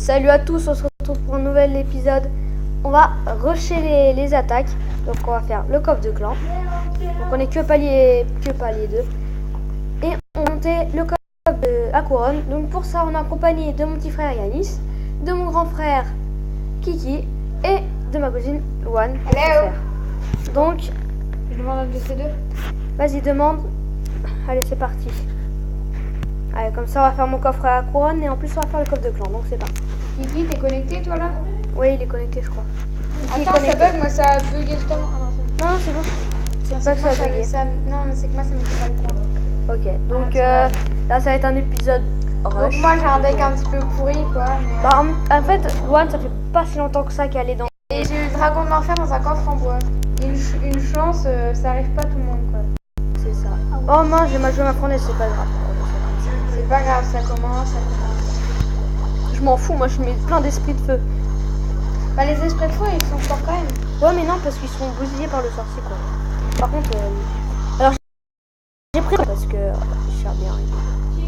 Salut à tous, on se retrouve pour un nouvel épisode. On va rusher les attaques. Donc on va faire le coffre de clan. Donc on est que palier 2. Et on montait le coffre à couronne. Donc pour ça on est accompagné de mon petit frère Yanis, de mon grand frère Kiki et de ma cousine Luan. Hello. Donc Je demande un de ces deux. vas-y demande. Allez c'est parti. Allez comme ça on va faire mon coffre à couronne et en plus on va faire le coffre de clan. Donc c'est parti. Kiki, t'es connecté toi là? Oui il est connecté je crois. Kiki est Attends, ça connecté. bug, moi ça a bugué justement. Ah non, c'est bon. Non c'est bon. C'est pas que ça a bugué. Non, mais c'est que moi ça mettait pas le coin. Ok, donc c'est là ça va être un épisode Donc rush. moi j'ai un deck un petit peu pourri quoi. Mais... Bah, en fait, Luan ça fait pas si longtemps que ça qu'elle est dans. Et j'ai eu le dragon de l'enfer dans un coffre en bois. Une chance, ça arrive pas à tout le monde quoi. C'est ça. Oh mince, j'ai mal joué ma fournaise, c'est pas grave. C'est pas grave, ça commence. Je m'en fous, moi je mets plein d'esprits de feu. Bah les esprits de feu ils sont forts quand même. Ouais, mais non, parce qu'ils sont bousillés par le sorcier quoi. Par contre, alors j'ai pris parce que je cherche bien,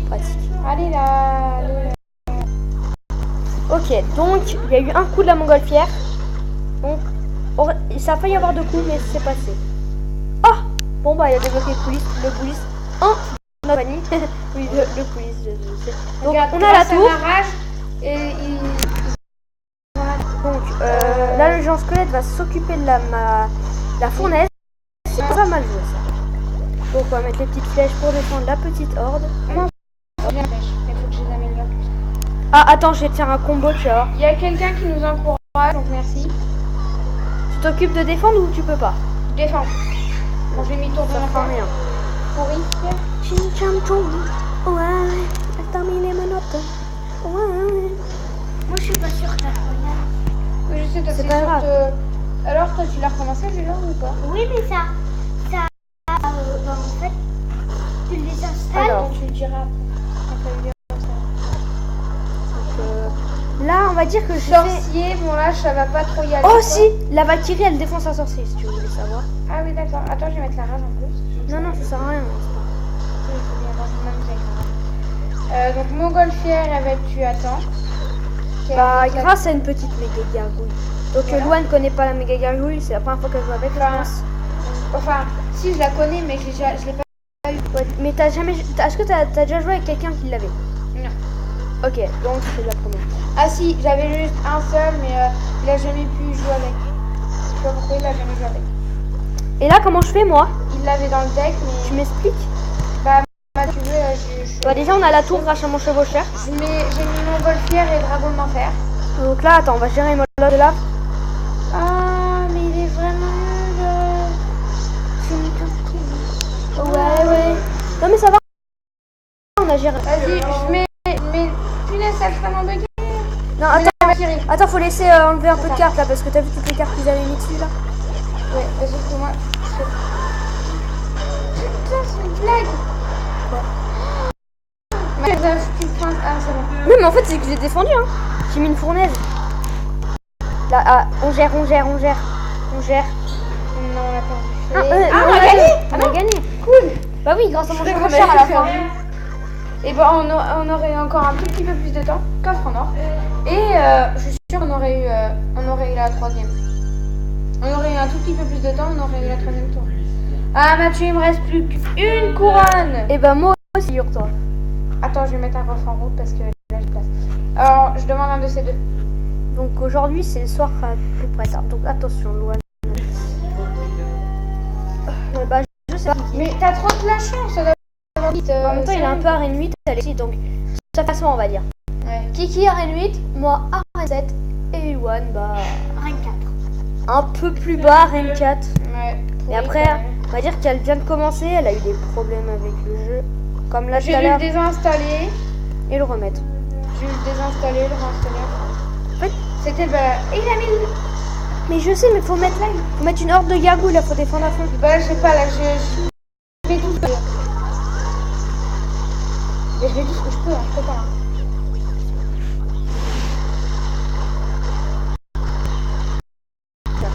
pratique. Allez là, Ok, donc il y a eu un coup de la montgolfière. Donc ça a failli y avoir deux coups, mais c'est passé. Ah bon bah il a débloqué le coulis en compagnie. Oui, le coulis, je sais. Donc regarde, on a la tour. Rage et il... Donc là le géant squelette va s'occuper de la fournaise. C'est pas mal joué ça. Donc on va mettre les petites flèches pour défendre la petite horde. Bien flèche, il faut que je les améliore. Ah attends, je vais te faire un combo, tu vois. Il y a quelqu'un qui nous encourage, donc merci. Tu t'occupes de défendre ou tu peux pas? Je défends. Bon, j'ai mis tour de Ça fera l'enfer. rien. Pourri. Chim cham chom. Ouais, elle termine les menottes. Ouais. Moi je suis pas sûre que ça soit Oui, je sais, toi C'est c'est pas sûr grave. que... Alors, toi, tu l'as recommencé, Julien, ou pas? Oui, mais ça bah, en fait, tu les installes. Alors. Tu le diras après. Là on va dire que je fais... Sorcier, bon là, ça va pas trop y aller. Oh quoi. si, la Valkyrie elle défonce un sorcier si tu voulais savoir. Ah oui, d'accord. Attends, je vais mettre la rage en plus. Non, ça sert à rien. Oui, il faut bien voir, je vais m'amuser avec la rage. Donc, montgolfière, elle va être tuée à temps. Bah, grâce à une petite méga gargouille. Donc, Voilà. Luan connaît pas la méga gargouille, c'est la première fois qu'elle joue avec, je pense. Enfin, si, je la connais, mais je l'ai pas eu. Ouais, mais t'as jamais. Est-ce que t'as déjà joué avec quelqu'un qui l'avait? Non. Ok, donc c'est la première. Ah si, j'avais juste un seul, mais il a jamais pu jouer avec. Je sais pas pourquoi il a jamais joué avec. Et là, comment je fais moi? Il l'avait dans le deck, Tu mais m'expliques? bah, tu veux, Bah, déjà, on a la tour grâce à mon chevaucheur. j'ai mis montgolfière et dragon de l'enfer. Donc là, attends, on va gérer les modes de là. Ah, mais il est vraiment nul. Ouais. Non, mais ça va. On a géré. Vas-y, je mets. Punaise, ça fait vraiment bugger. Non, Je mets attends. la Valkyrie. Attends, faut laisser enlever un peu de cartes là parce que t'as vu toutes les cartes qu'ils avaient mis dessus là. Ouais, parce que moi. Putain, c'est une blague. Mais t'as foutu le point. Ah, c'est bon. Non, mais en fait, c'est que j'ai défendu, hein. J'ai mis une fournaise. Là, ah, on gère. Non, on a perdu. On a gagné. On a gagné. Cool. Bah oui, grâce à mon Je chevaucheur à la fin. Et ben on aurait encore un tout petit peu plus de temps, coffre en or. Et je suis sûre qu'on aurait eu la troisième. On aurait eu un tout petit peu plus de temps, on aurait eu la troisième tour. Ah Mathieu, il me reste plus qu'une couronne. Et bah moi aussi, figure-toi. Attends, je vais mettre un coffre en route parce que là j'ai place. Alors, je demande un de ces deux. Donc aujourd'hui, c'est le soir à peu près tard. Donc attention, Luan. Bah je sais pas. Mais t'as trop de la chance d'avoir dit. En même temps, il a un peu arène 8, Alexis, donc ça passe on va dire. Ouais. Kiki arène 8, moi arène 7 et Luan, bah Rien 4. un peu plus bas, arène 4. Ouais. Et après, on va dire qu'elle vient de commencer, elle a eu des problèmes avec le jeu. Comme là tout j'ai à dû le l'heure, désinstaller. et le remettre. J'ai dû le désinstaller, le réinstaller. En fait, C'était et il a mis le... mais je sais, mais faut mettre une horde de gargouilles là, faut défendre à fond. Bah, je sais pas, là, je fais tout ce que je peux. Mais je fais tout ce que je peux, hein, je peux pas. Hein.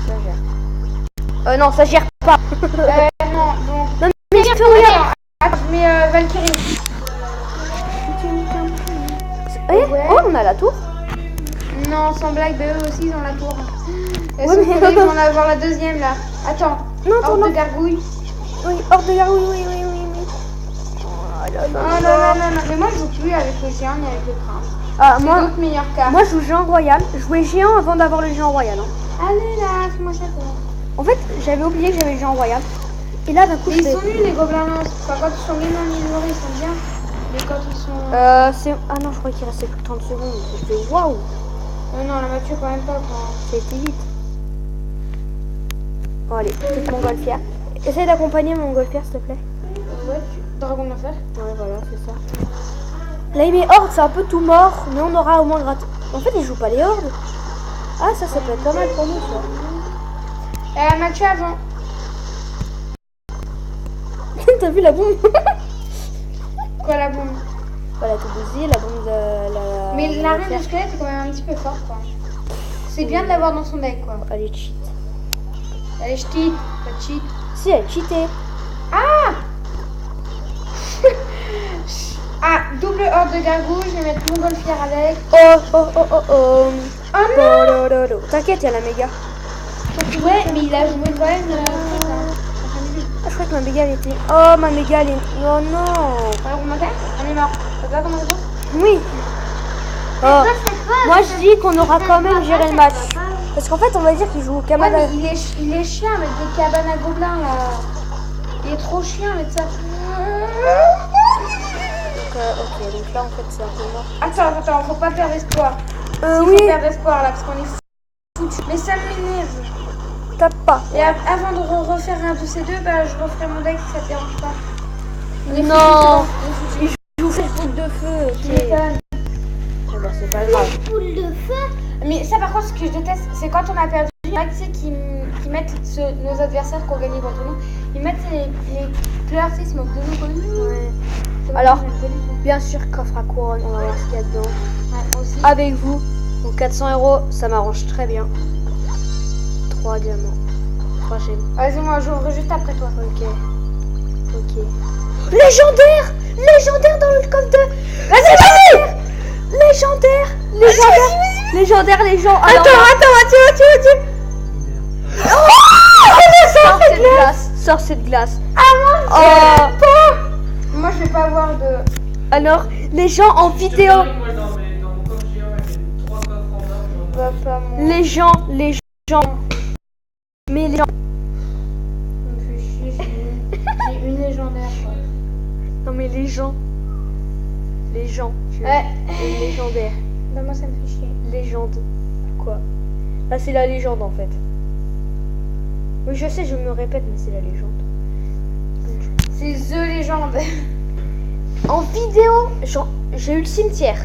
Ça gère. Non, ça gère pas. Non, donc... Non, mais je peux rien. Attends, je mets Valkyrie. Eh, Ouais. oh, on a la tour. Non, sans blague, eux aussi ils ont la tour. Et Ouais, sauf mais- que là, ils vont en avoir la deuxième là. Attends, Non, attends, horde non. de gargouilles. Oui, hors de garde, oui. Oh là là Oh là. non. Mais moi je joue plus avec le géant ni avec le prince. Ah, C'est moi, d'autres meilleures cartes. moi, je joue géant royal. Je jouais géant avant d'avoir le géant royal. Hein. Allez là, fais-moi ça toi. En fait, j'avais oublié que j'avais le géant royal. Et là, d'un coup, Mais ils je sont fais- nuls les gobelins lance. Enfin, quand ils sont mis dans l'ignoré, ils sont bien. Mais quand ils sont. c'est... Ah non, je croyais qu'il restait plus que 30 secondes. Je fais waouh, Non, la Mathieu quand même pas quoi. ça a été vite. Bon, allez, petite montgolfière. Essaye d'accompagner mon montgolfière, s'il te plaît. Ouais, dragon d'enfer. Ouais, voilà, c'est ça. Là, il met horde, c'est un peu tout mort, mais on aura au moins gratte. En fait, ils jouent pas les hordes. Ah, ça peut être pas mal pour nous, ça. Mathieu avant. T'as vu la bombe? Quoi la bombe? Voilà, tout bousillé, la bombe de la... Mais la reine montgolfière. de squelette est quand même un petit peu forte quoi. C'est bien de l'avoir dans son deck quoi. Elle est cheat. Elle est cheat, pas cheat. Si, elle est cheatée. Ah, double horde de gargouilles, je vais mettre montgolfière avec. Oh. Oh non! Bolololo. T'inquiète, il y a la méga. Ouais, mais il a joué quand même truc, hein. Ah, je crois que ma méga, elle était... Oh, ma méga, elle est... Oh non. Alors on m'attaque? On est mort. Ça va comment ça? Oui. Oh. Moi, je dis qu'on aura quand même géré le match. Parce qu'en fait, on va dire qu'il joue au Ouais, Kamada. mais il est chiant avec des cabanes à gobelins là. Il est trop chiant avec ça. Ok, donc là, en fait, c'est un peu mort. Attends, faut pas perdre espoir. Il Oui, faut perdre espoir là parce qu'on est foutu. Mais ça m'énerve. tape pas. Et avant de refaire un de ces deux, bah je referai mon deck si ça te dérange pas. On est foutus, Non. c'est bon, on est foutus. Il joue cette boule de feu. Tu Ok. m'étonnes. Ah bah, c'est pas grave. Poule de feu. Mais ça par contre ce que je déteste c'est quand on a perdu, il y en a tu sais qui mettent nos adversaires qui ont gagné contre nous, ils mettent les pleurs, tu sais, ils se moquent de nous comme Ouais. ça. Alors, J'aime pas du tout. bien sûr, coffre à couronne, on va voir ce qu'il y a dedans. Ouais, moi aussi. Avec vous, donc 400 €, ça m'arrange très bien. 3 diamants. 3 gemmes. Vas-y, moi j'ouvre juste après toi. Ok. Légendaire dans le coffre de... Vas-y Légendaire, les gens. Alors, Attends. Sors cette glace. Ah moi je vais pas avoir de... Alors, les gens en vidéo. Moi, dans mon coffre géant, j'ai 3 coffres en or. Va pas mon... Les gens. Mais les gens. Ça me fait chier, j'ai une légendaire quoi. Non, mais les gens. Tu Ouais. Une légendaire. Bah moi ça me fait chier. Légende. Quoi? Là, c'est la légende en fait. Oui, je sais, je me répète, mais c'est la légende. C'est THE légende. En vidéo, j'ai eu le cimetière.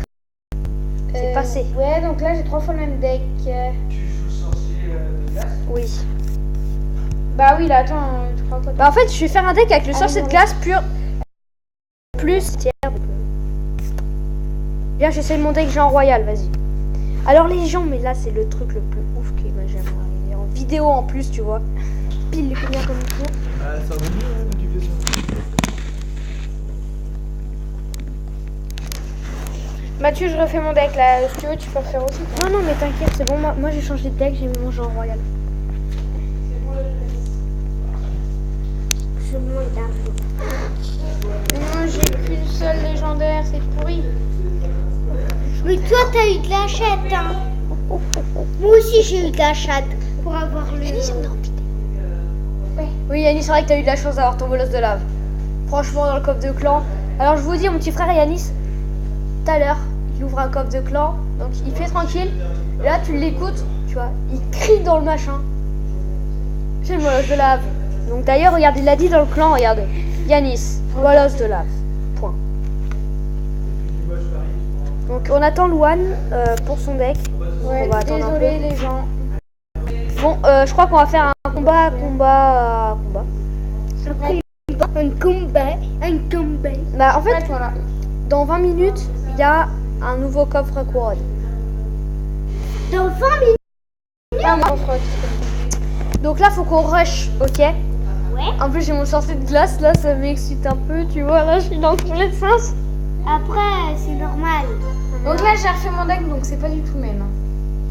C'est passé. Ouais, donc là j'ai 3 fois le même deck. Tu joues sorcier de glace? Oui. Bah oui, là attends, tu crois quoi? Bah, en fait, je vais faire un deck avec le Ah, sorcier de non. glace pur. Plus cimetière. Viens, j'essaie mon deck genre royal, vas-y. Alors, les gens, mais là, c'est le truc le plus ouf qui m'a jamais arrivé. En vidéo en plus, tu vois. Pile les combien comme il faut. Ah, ça va mieux, hein, quand tu fais ça. Mathieu, je refais mon deck là. Si tu veux, tu peux le faire aussi. Non, non, mais t'inquiète, c'est bon. Moi j'ai changé de deck, j'ai mis mon genre royal. Je monte un peu. Moi j'ai qu'une seule légendaire, c'est pourri. Mais toi, t'as eu de la chatte, hein. Moi aussi, j'ai eu de la chatte pour avoir le... Oui, Yanis, c'est vrai que t'as eu de la chance d'avoir ton bolos de lave. Franchement, dans le coffre de clan. Alors, je vous dis, mon petit frère Yanis, tout à l'heure, il ouvre un coffre de clan. Donc, il fait tranquille. Et là, tu l'écoutes, tu vois, il crie dans le machin. J'ai le bolos de lave. Donc, d'ailleurs, regarde, il l'a dit dans le clan, regarde. Yanis, bolos de lave. Point. Donc, on attend Louane pour son deck. Ouais, On va attendre un désolé les gens. Bon, je crois qu'on va faire un combat. Un combat. Bah, en fait, Ouais, voilà. dans 20 minutes, il y a un nouveau coffre à couronne. Dans 20 minutes. Ah, on fera disponible. Donc là, faut qu'on rush, ok? Ouais. En plus, j'ai mon sorcier de glace, là, ça m'excite un peu, tu vois, là, je suis dans tous les sens. Après, c'est normal. Donc là j'ai refait mon deck, donc c'est pas du tout le même. Hein.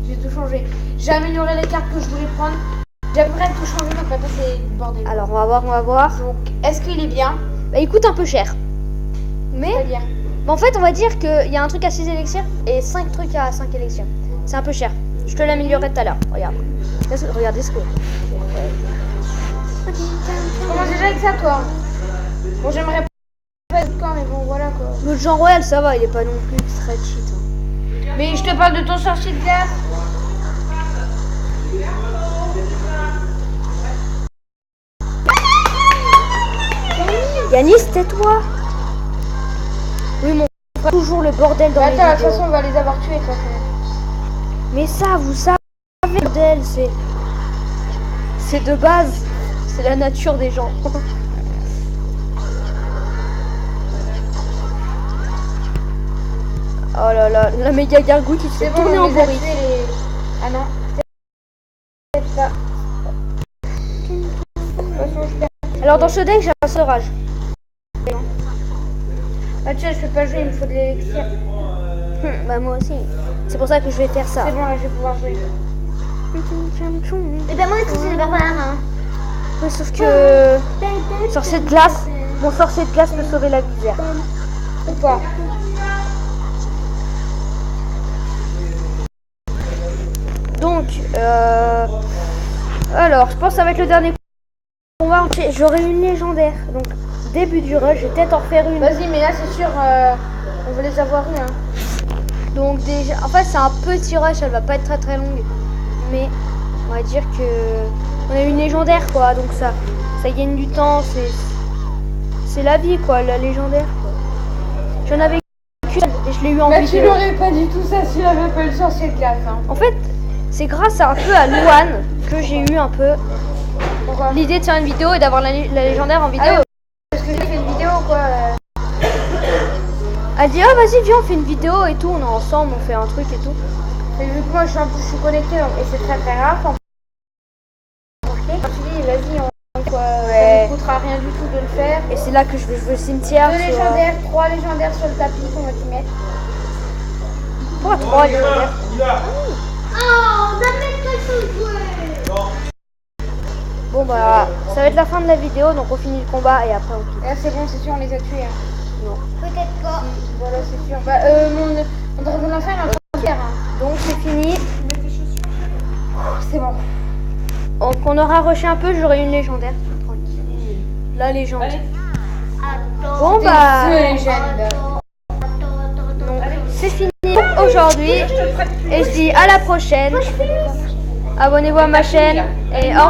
J'ai tout changé. J'ai amélioré les cartes que je voulais prendre. J'aimerais tout changer, donc maintenant c'est le bordel. Alors, on va voir. Donc, est-ce qu'il est bien? Bah, il coûte un peu cher. Mais, C'est-à-dire en fait, on va dire qu'il y a un truc à 6 élixirs et 5 trucs à 5 élixirs. C'est un peu cher. Je te l'améliorerai tout à l'heure. Regarde. Regardez ce que. Je commence déjà avec ça, toi. Bon, j'aimerais pas être quand, mais bon, voilà quoi. Le Jean Royal, ça va, il est pas non plus très cheat. Hein. Mais je te parle de ton sorcier de glace. Yanis, tais-toi. Oui, mon frère, toujours le bordel dans les Attends, de toute vidéos. façon, on va les avoir tués, de toute façon. Mais ça, vous savez, le bordel, c'est de base. C'est la nature des gens. Oh là là, la méga gargouille qui se fait C'est bon, tourner on en les a bourrique. tués, les... Ah non, c'est peut-être ça. De toute façon, je perds. Alors dans ce deck, j'ai un sevrage. Ah tiens, je peux pas jouer, il me faut de l'élixir. Bah moi aussi. C'est pour ça que je vais faire ça. C'est bon, là, je vais pouvoir jouer. Et ben moi aussi, je vais pas voir. Hein. Ouais, sauf que sorcier de glace, mon sorcier de glace peut sauver la misère. Ou pas. Donc, alors, je pense que ça va être le dernier combat. J'aurai une légendaire. Donc, début du rush, je vais peut-être en refaire une. Vas-y, mais là, c'est sûr, on veut les avoir eu, hein. Donc, déjà, en fait, c'est un petit rush, elle va pas être très très longue. Mais, on va dire que on a une légendaire, quoi. Donc, ça gagne du temps. C'est la vie, quoi, la légendaire, quoi. J'en avais qu'une et je l'ai eu en Bah, tu vidéo. l'aurais pas dit tout ça s'il avait pas le sorcier de glace, hein. En fait, c'est grâce un peu à Luan que j'ai eu un peu Pourquoi? l'idée de faire une vidéo et d'avoir la légendaire en vidéo. Ah ouais, parce que j'ai fait une vidéo, quoi. Elle dit, ah vas-y, viens, on fait une vidéo et tout, on est ensemble, on fait un truc et tout. Et vu que moi, je suis connectée, donc, et c'est très très rare. Quand je dis, vas-y, ça ne coûtera rien du tout de le faire. Et c'est là que je vais jouer cimetière. 2 légendaires, 3 légendaires sur le tapis qu'on va t'y mettre. Pourquoi 3 légendaires? Oh, on a même pas joué. Bon bah, ça va être la fin de la vidéo, donc on finit le combat et après on quitte. Là, c'est bon, c'est sûr, on les a tués, hein. Non. Peut-être pas. Voilà, c'est sûr. Bah, mon dragon d'enfer, il est en train de faire, hein. Donc c'est fini. C'est bon. Donc on aura rushé un peu, j'aurai une légendaire. Tranquille. La légende. Attends. Bon bah, The Legend. donc, c'est fini pour aujourd'hui. Et je dis à la prochaine. Abonnez-vous à ma chaîne et au